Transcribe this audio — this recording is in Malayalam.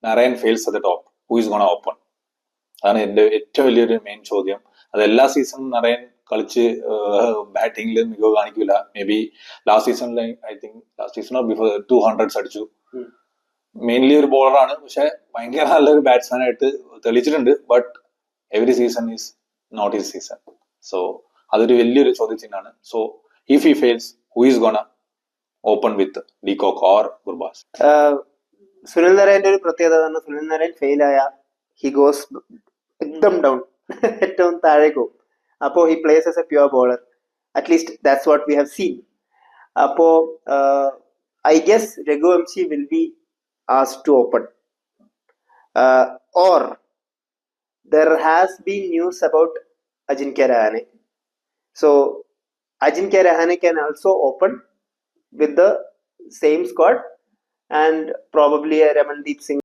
Narayan fails at the top, who is going to open? അതാണ് എൻ്റെ ഏറ്റവും വലിയൊരു മെയിൻ ചോദ്യം. അത് എല്ലാ സീസണും നരയൻ കളിച്ച് ബാറ്റിംഗിൽ മികവ് കാണിക്കില്ല. മേ ബി ലാസ്റ്റ് സീസണിൽ ഐ തിങ്ക് ലാസ്റ്റ് സീസണോ ബിഫോർ 200 അടിച്ചു. മെയിൻലി ഒരു ബോളറാണ്, പക്ഷെ ഭയങ്കര നല്ലൊരു ബാറ്റ്സ്മാൻ ആയിട്ട് തെളിയിച്ചിട്ടുണ്ട്. But every season is not his season. So അതൊരു വലിയൊരു ചോദ്യചിഹ്നമാണ്. So if he fails, who is gonna open with de Kock or Gurbaz? Sunil നരയന്റെ ഒരു പ്രത്യേകത, സുനിൽ നരയൻ ഫെയിൽ ആയ ഹി ഗോസ് എക്ദം ഡൗൺ, ഏറ്റവും താഴേക്ക് പോകും. അപ്പോൾ he plays as a pure bowler. At least that's what we have seen. അപ്പോ I guess Raghuvanshi will be asked to open, or there has been news about Ajinkya Rahane. So Ajinkya Rahane can also open with the same squad, and probably a Ramandeep Singh